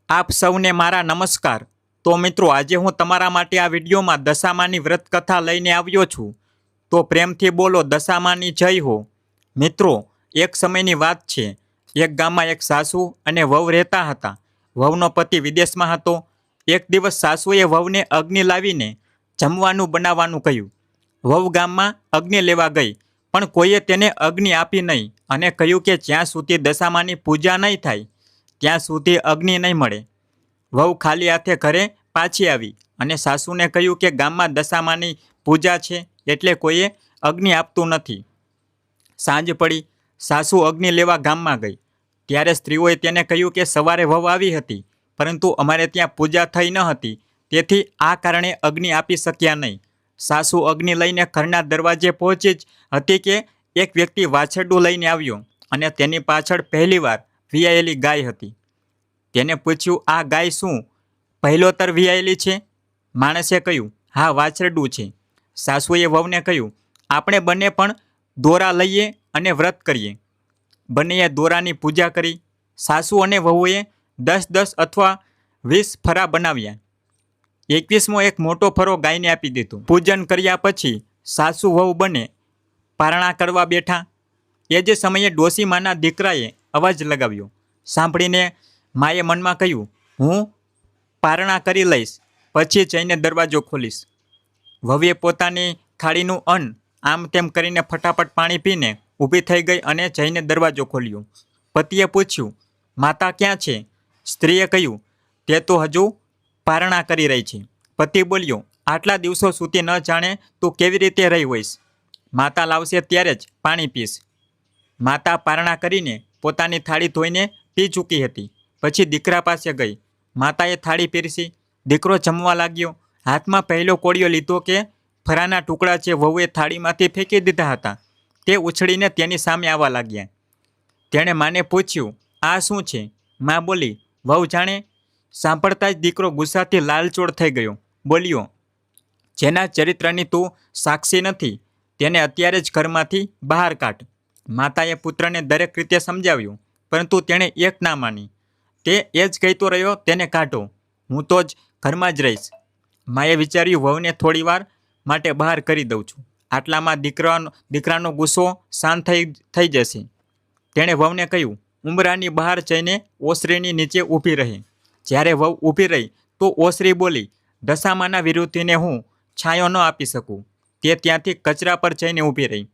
આપ સૌને મારા નમસ્કાર। તો મિત્રો, આજે હું તમારા માટે આ વિડીયોમાં દશામાની વ્રત કથા લઈને આવ્યો છું। તો પ્રેમથી બોલો દશામાની જય હો। મિત્રો, એક સમયની વાત છે। એક ગામમાં એક સાસુ અને વહુ રહેતા હતા। વહુનો પતિ વિદેશમાં હતો। એક દિવસ સાસુએ વહુને અગ્નિ લાવીને જમવાનું બનાવવાનું કહ્યું। વહુ ગામમાં અગ્નિ લેવા ગઈ, પણ કોઈએ તેને અગ્નિ આપી નહીં અને કહ્યું કે જ્યાં સુધી દશામાની પૂજા નહીં થાય ત્યાં સુધી અગ્નિ નહીં મળે। વહુ ખાલી હાથે ઘરે પાછી આવી અને સાસુને કહ્યું કે ગામમાં દશામાની પૂજા છે એટલે કોઈએ અગ્નિ આપતું નથી। સાંજ પડી, સાસુ અગ્નિ લેવા ગામમાં ગઈ ત્યારે સ્ત્રીઓએ તેને કહ્યું કે સવારે વહુ આવી હતી, પરંતુ અમારે ત્યાં પૂજા થઈ ન હતી, તેથી આ કારણે અગ્નિ આપી શક્યા નહીં। સાસુ અગ્નિ લઈને ઘરના દરવાજે પહોંચી જ હતી કે એક વ્યક્તિ વાછરડું લઈને આવ્યો અને તેની પાછળ પહેલીવાર વિયાયેલી ગાય હતી। તેને પૂછ્યું, આ ગાય શું પહેલોતર વિયાયેલી છે? માણસે કહ્યું, હા, વાછરડું છે। સાસુએ વહુને કહ્યું, આપણે બંને પણ દોરા લઈએ અને વ્રત કરીએ। બંનેએ દોરાની પૂજા કરી। સાસુ અને વહુએ 10 અથવા 20 ફરા બનાવ્યા। 21મો એક મોટો ફરો ગાયને આપી દીધો। પૂજન કર્યા પછી સાસુ વહુ બંને પારણા કરવા બેઠા। એ જ સમયે ડોશીમાના દીકરાએ અવાજ લગાવ્યો। સાંભળીને માએ મનમાં કહ્યું, હું પારણા કરી લઈશ, પછી જઈને દરવાજો ખોલીશ। વહુએ પોતાની થાળીનું અન્ન આમ તેમ કરીને ફટાફટ પાણી પીને ઊભી થઈ ગઈ અને જઈને દરવાજો ખોલ્યો। પતિએ પૂછ્યું, માતા ક્યાં છે? સ્ત્રીએ કહ્યું, તે તો હજુ પારણા કરી રહી છે। પતિ બોલ્યો, આટલા દિવસો સુધી ન જાણે તું કેવી રીતે રહી હોઈશ? માતા લાવશે ત્યારે જ પાણી પીશ। માતા પારણા કરીને પોતાની થાળી ધોઈને પી ચૂકી હતી। પછી દીકરા પાસે ગઈ। માતાએ થાળી પીરસી। દીકરો જમવા લાગ્યો। હાથમાં પહેલો કોળિયો લીધો કે ફરાના ટુકડા જે વહુએ થાળીમાંથી ફેંકી દીધા હતા તે ઉછળીને તેની સામે આવવા લાગ્યા। તેણે માને પૂછ્યું, આ શું છે? મા બોલી, વહુ જાણે। સાંભળતા જ દીકરો ગુસ્સાથી લાલચોળ થઈ ગયો। બોલ્યો, જેના ચરિત્રની તું સાક્ષી નથી તેને અત્યારે જ ઘરમાંથી બહાર કાઢ। માતાએ પુત્રને દરેક રીતે સમજાવ્યું, પરંતુ તેણે એક ના માની। તે એ જ કહેતો રહ્યો, તેને કાઢો, હું તો જ ઘરમાં જ રહીશ। માએ વિચાર્યું, વહુને થોડી વાર માટે બહાર કરી દઉં છું, આટલામાં દીકરાનો ગુસ્સો શાંત થઈ જશે। તેણે વહુને કહ્યું, ઉંબરાની બહાર જઈને ઓસરીની નીચે ઊભી રહે। જ્યારે વહુ ઊભી રહી તો ઓસરી બોલી, દશામાના વિરોધીને હું છાંયો ન આપી શકું। તે ત્યાંથી કચરા પર જઈને ઊભી રહી।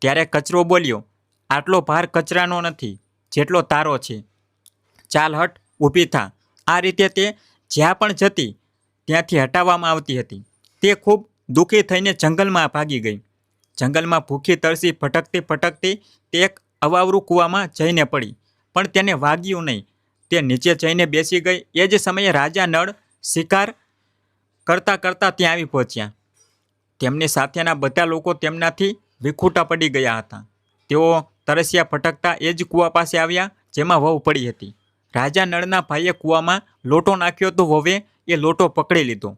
ત્યારે કચરો બોલ્યો, આટલો ભાર કચરાનો નથી જેટલો તારો છે, ચાલ હટ, ઊભી થા। આ રીતે તે જ્યાં પણ જતી ત્યાંથી હટાવવામાં આવતી હતી। તે ખૂબ દુઃખી થઈને જંગલમાં ભાગી ગઈ। જંગલમાં ભૂખી તરસી ભટકતી તે એક અવાવરું કૂવામાં જઈને પડી, પણ તેને વાગ્યું નહીં। તે નીચે જઈને બેસી ગઈ। એ જ સમયે રાજા નળ શિકાર કરતાં ત્યાં આવી પહોંચ્યા। તેમની સાથેના બધા લોકો તેમનાથી વિખૂટા પડી ગયા હતા। તેઓ તરસ્યા ભટકતા એ જ કૂવા પાસે આવ્યા જેમાં વહુ પડી હતી। રાજા નળના ભાઈએ કૂવામાં લોટો નાખ્યો તો વહુએ એ લોટો પકડી લીધો।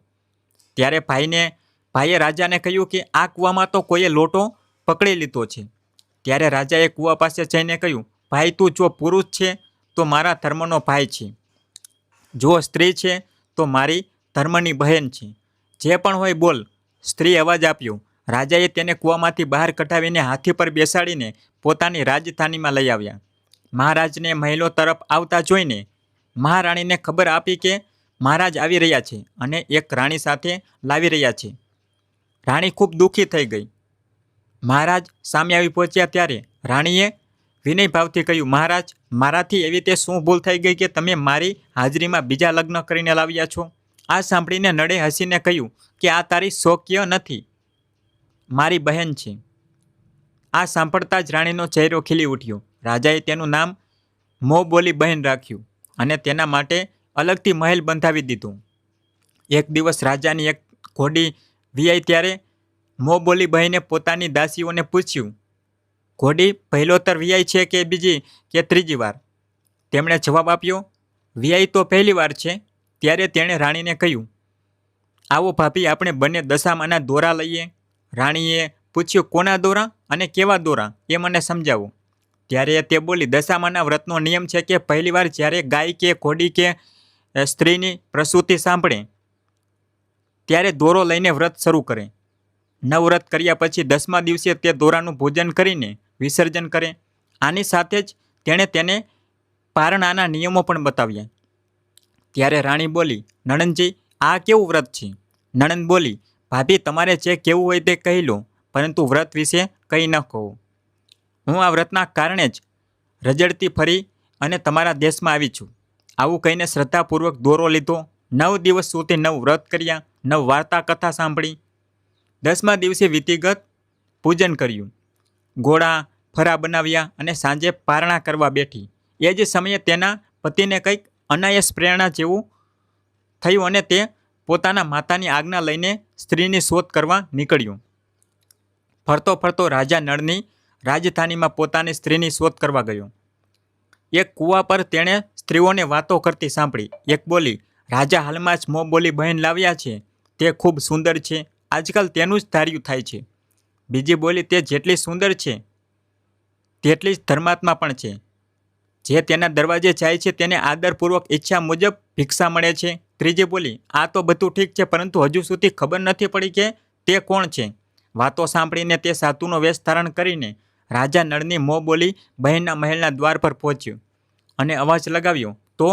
ત્યારે ભાઈએ રાજાને કહ્યું કે આ કૂવામાં તો કોઈએ લોટો પકડી લીધો છે। ત્યારે રાજાએ કૂવા પાસે જઈને કહ્યું, ભાઈ, તું જો પુરુષ છે તો મારા ધર્મનો ભાઈ છે, જો સ્ત્રી છે તો મારી ધર્મની બહેન છે, જે પણ હોય બોલ। સ્ત્રીએ અવાજ આપ્યો। રાજાએ તેને કૂવામાંથી બહાર કઢાવીને હાથી પર બેસાડીને પોતાની રાજધાનીમાં લઈ આવ્યા। મહારાજને મહેલો તરફ આવતા જોઈને મહારાણીને ખબર આપી કે મહારાજ આવી રહ્યા છે અને એક રાણી સાથે લાવી રહ્યા છે। રાણી ખૂબ દુઃખી થઈ ગઈ। મહારાજ સામે આવી પહોંચ્યા ત્યારે રાણીએ વિનયભાવથી કહ્યું, મહારાજ, મારાથી એવી તે શું ભૂલ થઈ ગઈ કે તમે મારી હાજરીમાં બીજા લગ્ન કરીને લાવ્યા છો? આ સાંભળીને નળે હસીને કહ્યું કે આ તારી શોક્ય નથી, મારી બહેન છે। આ સાંભળતા જ રાણીનો ચહેરો ખીલી ઉઠ્યો। રાજાએ તેનું નામ મોહબોલી બહેન રાખ્યું અને તેના માટે અલગથી મહેલ બંધાવી દીધો। એક દિવસ રાજાની એક ઘોડી વિયાઈ ત્યારે મોહબોલી બહેને પોતાની દાસીઓને પૂછ્યું, ઘોડી પહેલોતર વિયાઈ છે કે બીજી કે ત્રીજી વાર? તેમણે જવાબ આપ્યો, વિયાઈ તો પહેલી વાર છે। ત્યારે તેણે રાણીને કહ્યું, આવો ભાભી, આપણે બંને દશામાના દોરા લઈએ। રાણીએ પૂછ્યું, કોના દોરા અને કેવા દોરા, એ મને સમજાવો। ત્યારે તે બોલી, દશામાના વ્રતનો નિયમ છે કે પહેલીવાર જ્યારે ગાય કે ઘોડી કે સ્ત્રીની પ્રસૂતિ સાંભળે ત્યારે દોરો લઈને વ્રત શરૂ કરે. નવવ્રત કર્યા પછી 10મા દિવસે તે દોરાનું ભોજન કરીને વિસર્જન કરે. આની સાથે જ તેણે તેને પારણાના નિયમો પણ બતાવ્યા. ત્યારે રાણી બોલી, નણંદજી, આ કેવું વ્રત છે? નણંદ બોલી, ભાભી, તમારે જે કહેવું હોય તે કહી લો, પરંતુ વ્રત વિશે કંઈ ન કહો. હું આ વ્રતના કારણે જ રજડતી ફરી અને તમારા દેશમાં આવી છું. આવું કહીને શ્રદ્ધાપૂર્વક દોરો લીધો. 9 દિવસ સુધી 9 વ્રત કર્યા, 9 વાર્તા કથા સાંભળી. 10મા દિવસે વિધિગત પૂજન કર્યું, ગોળા ફરા બનાવ્યા અને સાંજે પારણા કરવા બેઠી. એ જ સમયે તેના પતિને કંઈક અનાયાસ પ્રેરણા જેવું થયું અને તે પોતાના માતાની આજ્ઞા લઈને સ્ત્રીની શોધ કરવા નીકળ્યો. ફરતો ફરતો રાજા નળની રાજધાનીમાં પોતાની સ્ત્રીની શોધ કરવા ગયો. એક કૂવા પર તેણે સ્ત્રીઓને વાતો કરતી સાંભળી. એક બોલી, રાજા હાલમાં જ મોં બોલી બહેન લાવ્યા છે, તે ખૂબ સુંદર છે, આજકાલ તેનું જ ધાર્યું થાય છે. બીજી બોલી, તે જેટલી સુંદર છે તેટલી જ ધર્માત્મા પણ છે. જે તેના દરવાજે જાય છે તેને આદરપૂર્વક ઈચ્છા મુજબ ભિક્ષા મળે છે. ત્રીજી બોલી, આ તો બધું ઠીક છે, પરંતુ હજુ સુધી ખબર નથી પડી કે તે કોણ છે. વાતો સાંભળીને તે સાધુનો વેશ ધારણ કરીને રાજા નળની મોં બોલી બહેનના મહેલના દ્વાર પર પહોંચ્યો અને અવાજ લગાવ્યો તો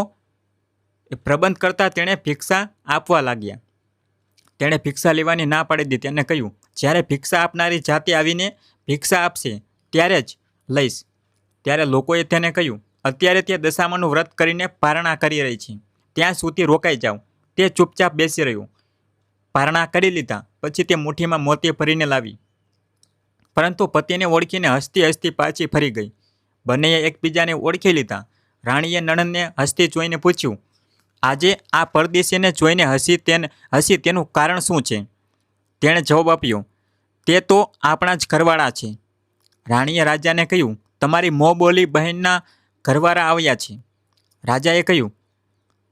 પ્રબંધ કરતાં તેણે ભિક્ષા આપવા લાગ્યા. તેણે ભિક્ષા લેવાની ના પાડી દીધી અને કહ્યું, જ્યારે ભિક્ષા આપનારી જાતિ આવીને ભિક્ષા આપશે ત્યારે જ લઈશ. ત્યારે લોકોએ તેને કહ્યું, અત્યારે તે દશામાનું વ્રત કરીને પારણા કરી રહી છે, ત્યાં સુધી રોકાઈ જાઓ. તે ચૂપચાપ બેસી રહ્યો. પારણા કરી લીધા પછી તે મુઠ્ઠીમાં મોતી ભરીને લાવી, પરંતુ પતિને ઓળખીને હસતી હસતી પાછી ફરી ગઈ. બંનેએ એકબીજાને ઓળખી લીધા. રાણીએ નણંદને હસતી જોઈને પૂછ્યું, આજે આ પરદેશીને જોઈને હસી તેનું કારણ શું છે? તેણે જવાબ આપ્યો, તે તો આપણા જ ઘરવાળા છે. રાણીએ રાજાને કહ્યું, તમારી મોં બોલી બહેનના ઘરવાળા આવ્યા છે. રાજાએ કહ્યું,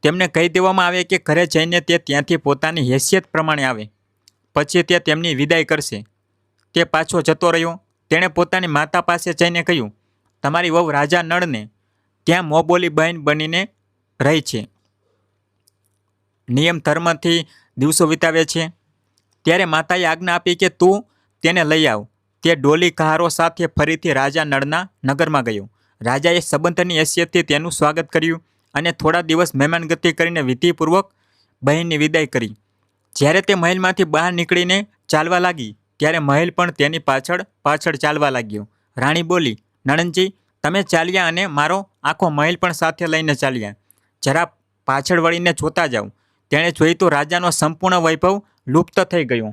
તેમને કહી દેવામાં આવે કે ઘરે જઈને તે ત્યાંથી પોતાની હેસિયત પ્રમાણે આવે, પછી તે તેમની વિદાય કરશે. તે પાછો જતો રહ્યો. તેણે પોતાની માતા પાસે જઈને કહ્યું, તમારી વહુ રાજા નળને ત્યાં મોં બોલી બહેન બનીને રહી છે, નિયમ ધર્મથી દિવસો વિતાવે છે. ત્યારે માતાએ આજ્ઞા આપી કે તું તેને લઈ આવ. તે ડોલી કહારો સાથે ફરીથી રાજા નળના નગરમાં ગયો. રાજાએ સંબંધની હેસિયતથી તેનું સ્વાગત કર્યું અને થોડા દિવસ મહેમાનગતિ કરીને વિધિપૂર્વક બહેનની વિદાય કરી. જ્યારે તે મહેલમાંથી બહાર નીકળીને ચાલવા લાગી ત્યારે મહેલ પણ તેની પાછળ પાછળ ચાલવા લાગ્યો. રાણી બોલી, નણંદજી, તમે ચાલ્યા અને મારો આખો મહેલ પણ સાથે લઈને ચાલ્યા. જરા પાછળ વળીને જોતા જાઓ. તેણે જોઈ તો રાજાનો સંપૂર્ણ વૈભવ લુપ્ત થઈ ગયો.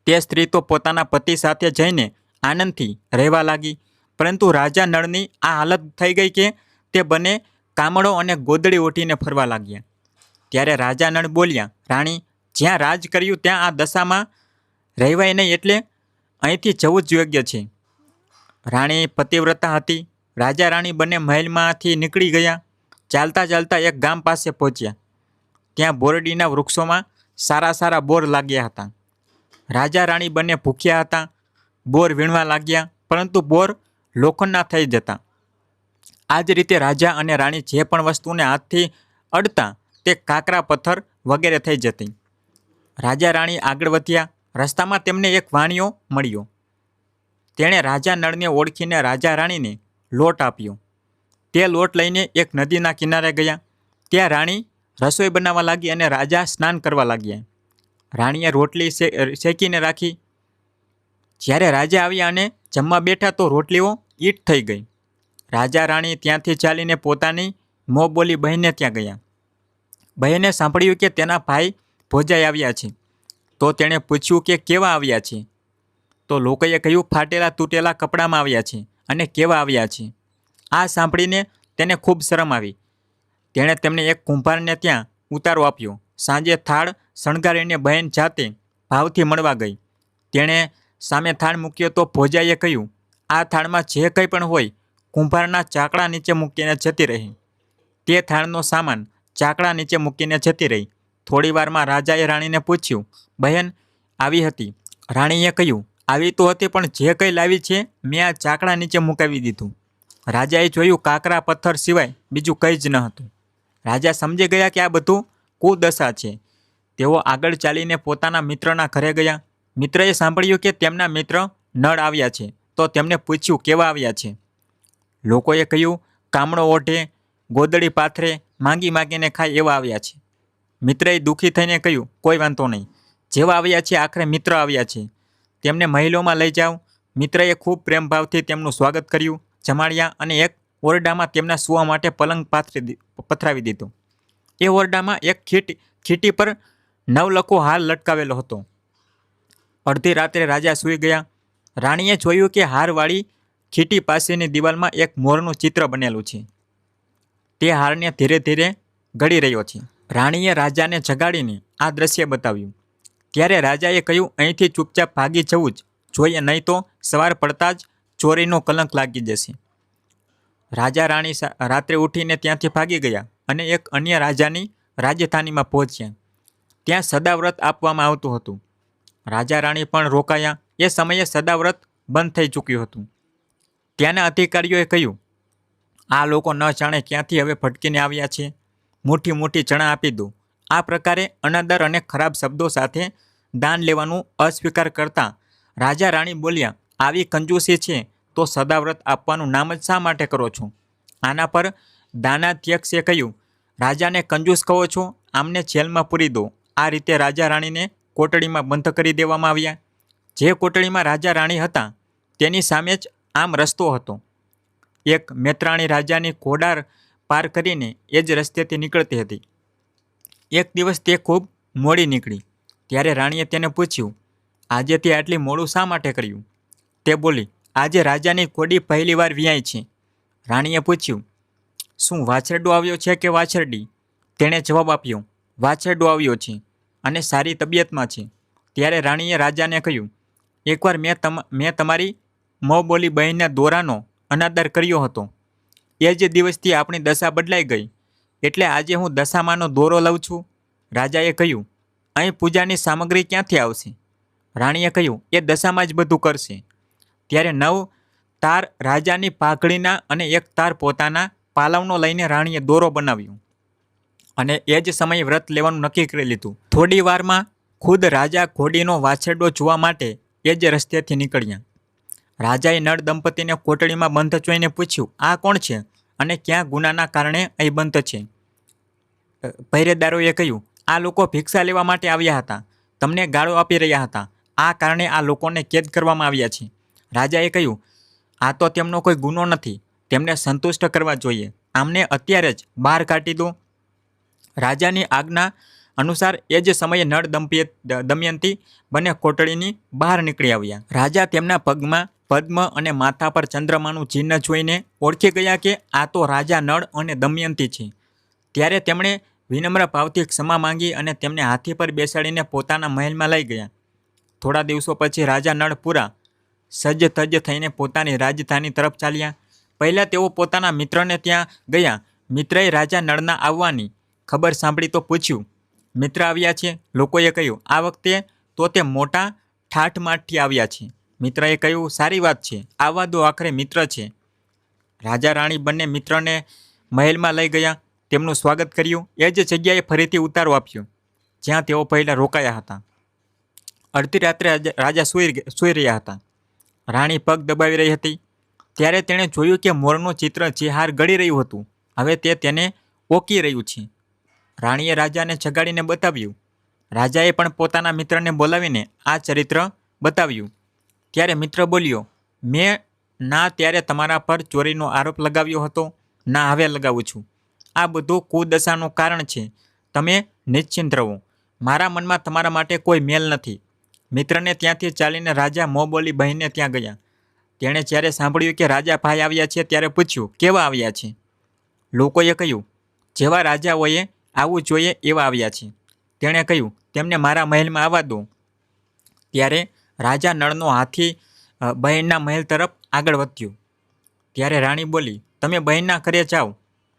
તે સ્ત્રી તો પોતાના પતિ સાથે જઈને આનંદથી રહેવા લાગી, પરંતુ રાજા નળની આ હાલત થઈ ગઈ કે તે બંને કામળો અને ગોદડી ઓઢીને ફરવા લાગ્યા. ત્યારે રાજા નળ બોલ્યા, રાણી, જ્યાં રાજ કર્યું ત્યાં આ દશામાં રહેવાય નહીં, એટલે અહીંથી જવું જ યોગ્ય છે. રાણી પતિવ્રતા હતી. રાજા રાણી બંને મહેલમાંથી નીકળી ગયા. ચાલતા ચાલતા એક ગામ પાસે પહોંચ્યા. ત્યાં બોરડીના વૃક્ષોમાં સારા સારા બોર લાગ્યા હતા. રાજા રાણી બંને ભૂખ્યા હતા. બોર વીણવા લાગ્યા, પરંતુ બોર લોખંડના થઈ જતા. આ જ રીતે રાજા અને રાણી જે પણ વસ્તુને હાથથી અડતા તે કાકરા, પથ્થર વગેરે થઈ જતી. રાજા રાણી આગળ વધ્યા. રસ્તામાં તેમને એક વાણિયો મળ્યો. તેણે રાજા નળને ઓળખીને રાજા રાણીને લોટ આપ્યો. તે લોટ લઈને એક નદીના કિનારે ગયા. ત્યાં રાણી રસોઈ બનાવવા લાગી અને રાજા સ્નાન કરવા લાગ્યા. રાણીએ રોટલી શેકીને રાખી. જ્યારે રાજા આવ્યા અને જમવા બેઠા તો રોટલીઓ ઈટ થઈ ગઈ. રાજા રાણી ત્યાંથી ચાલીને પોતાની મોં બોલી બહેનને ત્યાં ગયા. બહેને સાંભળ્યું કે તેના ભાઈ ભોજાઈ આવ્યા છે. તો તેણે પૂછ્યું કે કેવા આવ્યા છે? તો લોકોએ કહ્યું, ફાટેલા તૂટેલા કપડામાં આવ્યા છે અને કેવા આવ્યા છે. આ સાંભળીને તેને ખૂબ શરમ આવી. તેણે તેમને એક કુંભારને ત્યાં ઉતારો આપ્યો. સાંજે થાળ શણગારીને બહેન જાતે ભાવથી મળવા ગઈ. તેણે સામે થાળ મૂક્યો તો ભોજાઈએ કહ્યું, આ થાળમાં જે કંઈ પણ હોય કુંભારના ચાકડા નીચે મૂકીને જતી રહી. તે થાળનો સામાન ચાકડા નીચે મૂકીને જતી રહી. થોડી વારમાં રાજાએ રાણીને પૂછ્યું, બહેન આવી હતી? રાણીએ કહ્યું, આવી તો હતી, પણ જે કંઈ લાવી છે મેં આ ચાકડા નીચે મુકાવી દીધું. રાજાએ જોયું, કાકરા પથ્થર સિવાય બીજું કંઈ જ ન હતું. રાજા સમજી ગયા કે આ બધું કુદશા છે. તેઓ આગળ ચાલીને પોતાના મિત્રના ઘરે ગયા. મિત્રએ સાંભળ્યું કે તેમના મિત્ર નળ આવ્યા છે, તો તેમને પૂછ્યું કેવા આવ્યા છે. લોકોએ કહ્યું કામણો ઓઢે, ગોદડી પાથરે, માંગી માંગીને ખાય એવા આવ્યા છે. મિત્રએ દુઃખી થઈને કહ્યું કોઈ વાંધો નહીં, જેવા આવ્યા છે આખરે મિત્ર આવ્યા છે, તેમને મહેલોમાં લઈ જાઓ. મિત્રએ ખૂબ પ્રેમભાવથી તેમનું સ્વાગત કર્યું, જમાડ્યા અને એક ઓરડામાં તેમના સૂવા માટે પલંગ પથરાવી દીધો. એ ઓરડામાં એક ખીટી પર નવલખો હાર લટકાવેલો હતો. અડધી રાત્રે રાજા સૂઈ ગયા. રાણીએ જોયું કે હારવાળી ખીટી પાસેની દિવાલમાં એક મોરનું ચિત્ર બનેલું છે. તે હારને ધીરે ધીરે ગળી રહ્યો છે. રાણીએ રાજાને જગાડીને આ દ્રશ્ય બતાવ્યું. ત્યારે રાજાએ કહ્યું અહીંથી ચૂપચાપ ભાગી જવું જ જોઈએ, નહીં તો સવાર પડતા જ ચોરીનો કલંક લાગી જશે. રાજા રાણી રાત્રે ઉઠીને ત્યાંથી ભાગી ગયા અને એક અન્ય રાજાની રાજધાનીમાં પહોંચ્યા. ત્યાં સદાવ્રત આપવામાં આવતું હતું. રાજા રાણી પણ રોકાયા. એ સમયે સદાવ્રત બંધ થઈ ચૂક્યું હતું. ત્યાંના અધિકારીઓએ કહ્યું આ લોકો ન જાણે ક્યાંથી હવે ભટકીને આવ્યા છે, મુઠ્ઠી મુઠ્ઠી ચણા આપી દો. આ પ્રકારે અનાદર અને ખરાબ શબ્દો સાથે દાન લેવાનું અસ્વીકાર કરતા રાજા રાણી બોલ્યા આવી કંજૂસી છે તો સદાવ્રત આપવાનું નામ જ શા માટે કરો છો? આના પર દાનાધ્યક્ષે કહ્યું રાજાને કંજૂસ કહો છો, આમને જેલમાં પૂરી દો. આ રીતે રાજા રાણીને કોટડીમાં બંધ કરી દેવામાં આવ્યા. જે કોટડીમાં રાજા રાણી હતા તેની સામે જ આમ રસ્તો હતો. એક મૈત્રાણી રાજાની ઘોડાર પાર કરીને એ જ રસ્તેથી નીકળતી હતી. એક દિવસ તે ખૂબ મોડી નીકળી. ત્યારે રાણીએ તેને પૂછ્યું આજે તે આટલી મોડું શા માટે કર્યું? તે બોલી આજે રાજાની ઘોડી પહેલી વાર વિયાઈ છે. રાણીએ પૂછ્યું શું વાછરડો આવ્યો છે કે વાછરડી? તેણે જવાબ આપ્યો વાછરડો આવ્યો છે અને સારી તબિયતમાં છે. ત્યારે રાણીએ રાજાને કહ્યું એકવાર મેં તમારી મોંબોલી બહેનના દોરાનો અનાદર કર્યો હતો. એ જ દિવસથી આપણી દશા બદલાઈ ગઈ, એટલે આજે હું દશામાંનો દોરો લઉં છું. રાજાએ કહ્યું અહીં પૂજાની સામગ્રી ક્યાંથી આવશે? રાણીએ કહ્યું એ દશામાં જ બધું કરશે. ત્યારે 9 તાર રાજાની પાઘડીના અને 1 તાર પોતાના પાલવનો લઈને રાણીએ દોરો બનાવ્યો અને એ જ સમયે વ્રત લેવાનું નક્કી કરી લીધું. થોડી વારમાં ખુદ રાજા ઘોડીનો વાછરડો જોવા માટે એ જ રસ્તેથી નીકળ્યા. રાજાએ નળ દંપતીને કોટડીમાં બંધ જોઈને પૂછ્યું આ કોણ છે અને ક્યાં ગુનાના કારણે અહીં બંધ છે? પહેરેદારોએ કહ્યું આ લોકો ભિક્ષા લેવા માટે આવ્યા હતા, તમને ગાળો આપી રહ્યા હતા, આ કારણે આ લોકોને કેદ કરવામાં આવ્યા છે. રાજાએ કહ્યું આ તો તેમનો કોઈ ગુનો નથી, તેમને સંતુષ્ટ કરવા જોઈએ, આમને અત્યારે જ બહાર કાઢી દો. રાજાની આજ્ઞા અનુસાર એ જ સમયે નળ દમયંતી બંને કોટડીની બહાર નીકળી આવ્યા. રાજા તેમના પગમાં પદ્મ અને માથા પર ચંદ્રમાનું ચિહ્ન જોઈને ઓળખી ગયા કે આ તો રાજા નળ અને દમયંતી છે. ત્યારે તેમણે વિનમ્ર ભાવથી ક્ષમા માંગી અને તેમને હાથી પર બેસાડીને પોતાના મહેલમાં લઈ ગયા. થોડા દિવસો પછી રાજા નળ પૂરા સજ્જ તજ્જ થઈને પોતાની રાજધાની તરફ ચાલ્યા. પહેલાં તેઓ પોતાના મિત્રને ત્યાં ગયા. મિત્રએ રાજા નળના આવવાની ખબર સાંભળી તો પૂછ્યું મિત્ર આવ્યા છે? લોકોએ કહ્યું આ વખતે તો તે મોટા ઠાઠમાઠથી આવ્યા છે. મિત્રએ કહ્યું સારી વાત છે, આવવા દો, આખરે મિત્ર છે. રાજા રાણી બંને મિત્રને મહેલમાં લઈ ગયા, તેમનું સ્વાગત કર્યું. એ જ જગ્યાએ ફરીથી ઉતારો આપ્યો જ્યાં તેઓ પહેલાં રોકાયા હતા. અડધી રાત્રે રાજા સૂઈ રહ્યા હતા. રાણી પગ દબાવી રહી હતી. ત્યારે તેણે જોયું કે મોરનું ચિત્ર જે હાર ગળી રહ્યું હતું હવે તે તેને ઓકી રહ્યું છે. રાણીએ રાજાને જગાડીને બતાવ્યું. રાજાએ પણ પોતાના મિત્રને બોલાવીને આ ચરિત્ર બતાવ્યું. ત્યારે મિત્ર બોલ્યો મેં ના ત્યારે તમારા પર ચોરીનો આરોપ લગાવ્યો હતો, ના હવે લગાવું છું. આ બધું કુદશાનું કારણ છે. તમે નિશ્ચિંત રહો, મારા મનમાં તમારા માટે કોઈ મેલ નથી. મિત્રને ત્યાંથી ચાલીને રાજા મોંબોલી બહેનને ત્યાં ગયા. તેણે જ્યારે સાંભળ્યું કે રાજા ભાઈ આવ્યા છે ત્યારે પૂછ્યું કેવા આવ્યા છે? લોકોએ કહ્યું જેવા રાજાઓએ આવવું જોઈએ એવા આવ્યા છે. તેણે કહ્યું તેમને મારા મહેલમાં આવવા દો. ત્યારે રાજા નળનો હાથી બહેનના મહેલ તરફ આગળ વધ્યો. ત્યારે રાણી બોલી તમે બહેનના ઘરે જાઓ,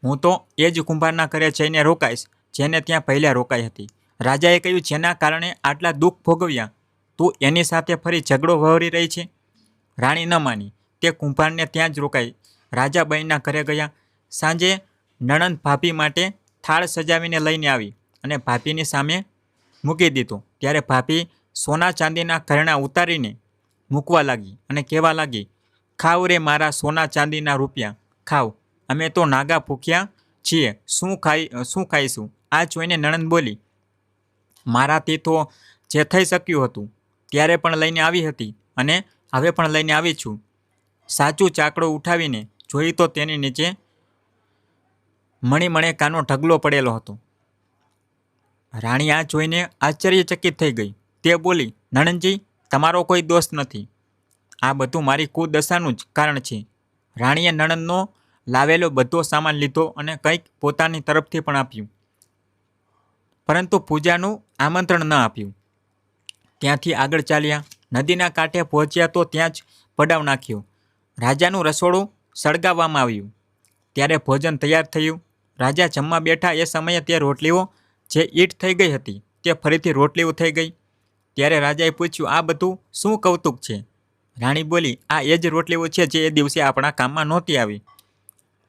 હું તો એ જ કુંભારના ઘરે જઈને રોકાઈશ જેને ત્યાં પહેલાં રોકાઈ હતી. રાજાએ કહ્યું જેના કારણે આટલા દુઃખ ભોગવ્યા તું એની સાથે ફરી ઝઘડો વહોરી રહી છે? રાણી ન માની, તે કુંભારને ત્યાં જ રોકાઈ. રાજા બહેનના ઘરે ગયા. સાંજે નણંદ ભાભી માટે થાળ સજાવીને લઈને આવી અને ભાભીની સામે મૂકી દીધો. ત્યારે ભાભી સોના ચાંદીના ઘરેણાં ઉતારીને મૂકવા લાગી અને કહેવા લાગી, ખાવ રે મારા સોના ચાંદીના રૂપિયા, ખાવ, અમે તો નાગા ભૂખ્યા છીએ, શું ખાઈશું? આ જોઈને નણંદ બોલી, મારાથી તો જે થઈ શક્યું હતું ત્યારે પણ લઈને આવી હતી અને હવે પણ લઈને આવી છું. સાચું ચાકડો ઉઠાવીને જોઈ તો તેની નીચે મણિમણેકાનો ઢગલો પડેલો હતો. રાણી આ જોઈને આશ્ચર્યચકિત થઈ ગઈ. તે બોલી, નણંદજી, તમારો કોઈ દોષ નથી, આ બધું મારી કુદશાનું જ કારણ છે. રાણીએ નણંદનો લાવેલો બધો સામાન લીધો અને કંઈક પોતાની તરફથી પણ આપ્યું, પરંતુ પૂજાનું આમંત્રણ ન આપ્યું. ત્યાંથી આગળ ચાલ્યા. નદીના કાંઠે પહોંચ્યા તો ત્યાં જ પડાવ નાખ્યો. રાજાનું રસોડું સળગાવવામાં આવ્યું. ત્યારે ભોજન તૈયાર થયું. રાજા જમવા બેઠા એ સમયે તે રોટલીઓ જે ઈંટ થઈ ગઈ હતી તે ફરીથી રોટલીઓ થઈ ગઈ. ત્યારે રાજાએ પૂછ્યું, આ બધું શું કૌતુક છે? રાણી બોલી, આ એ જ રોટલીઓ છે જે એ દિવસે આપણા કામમાં નહોતી આવી.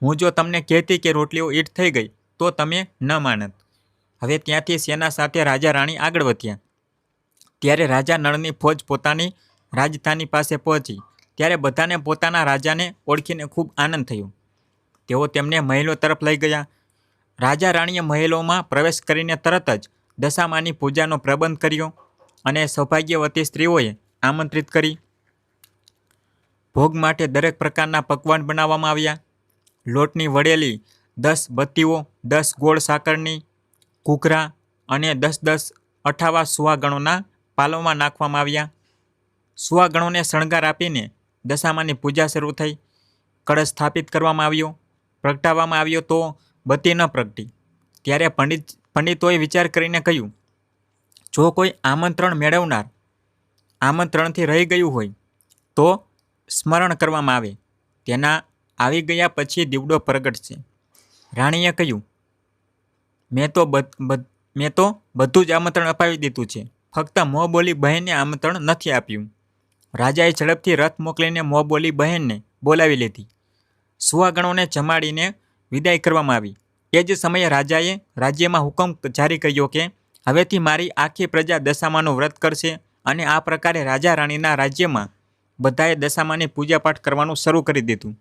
હું જો તમને કહેતી કે રોટલીઓ ઈંટ થઈ ગઈ તો તમે ન માનત. હવે ત્યાંથી સેના સાથે રાજા રાણી આગળ વધ્યા. ત્યારે રાજા નળની ફોજ પોતાની રાજધાની પાસે પહોંચી. ત્યારે બધાને પોતાના રાજાને ઓળખીને ખૂબ આનંદ થયો. તેઓ તેમને મહેલો તરફ લઈ ગયા. રાજા રાણીએ મહેલોમાં પ્રવેશ કરીને તરત જ દશામાની પૂજાનો પ્રબંધ કર્યો અને સૌભાગ્યવતી સ્ત્રીઓએ આમંત્રિત કરી. ભોગ માટે દરેક પ્રકારના પકવાન બનાવવામાં આવ્યા. લોટની વળેલી 10 બત્તીઓ, 10 ગોળ સાકરની ઘૂઘરા અને 10 અઠાવા સુહાગણોના પાલોમાં નાખવામાં આવ્યા. સુહાગણોને શણગાર આપીને દશામાની પૂજા શરૂ થઈ. કળશ સ્થાપિત કરવામાં આવ્યો. પ્રગટાવવામાં આવ્યો તો બત્તી ન પ્રગટી. ત્યારે પંડિતોએ વિચાર કરીને કહ્યું, જો કોઈ આમંત્રણ મેળવનાર આમંત્રણથી રહી ગયું હોય તો સ્મરણ કરવામાં આવે, તેના આવી ગયા પછી દીવડો પ્રગટશે. રાણીએ કહ્યું, મેં તો બધું જ આમંત્રણ અપાવી દીધું છે, ફક્ત મોંબોલી બહેનને આમંત્રણ નથી આપ્યું. રાજાએ ઝડપથી રથ મોકલીને મોંબોલી બહેનને બોલાવી લીધી. સુહાગણોને જમાડીને વિદાય કરવામાં આવી. એ જ સમયે રાજાએ રાજ્યમાં હુકમ જારી કર્યો કે હવેથી મારી આખી પ્રજા દશામાનું વ્રત કરશે અને આ પ્રકારે રાજા રાણીના રાજ્યમાં બધાએ દશામાની પૂજાપાઠ કરવાનું શરૂ કરી દીધું.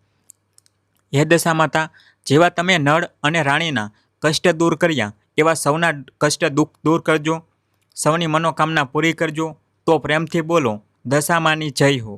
હે દશામાતા, જેવા તમે નળ અને રાણીના કષ્ટ દૂર કર્યા એવા સૌના કષ્ટ દુઃખ દૂર કરજો, સૌની મનોકામના પૂરી કરજો. તો પ્રેમથી બોલો, દશામાની જય હો.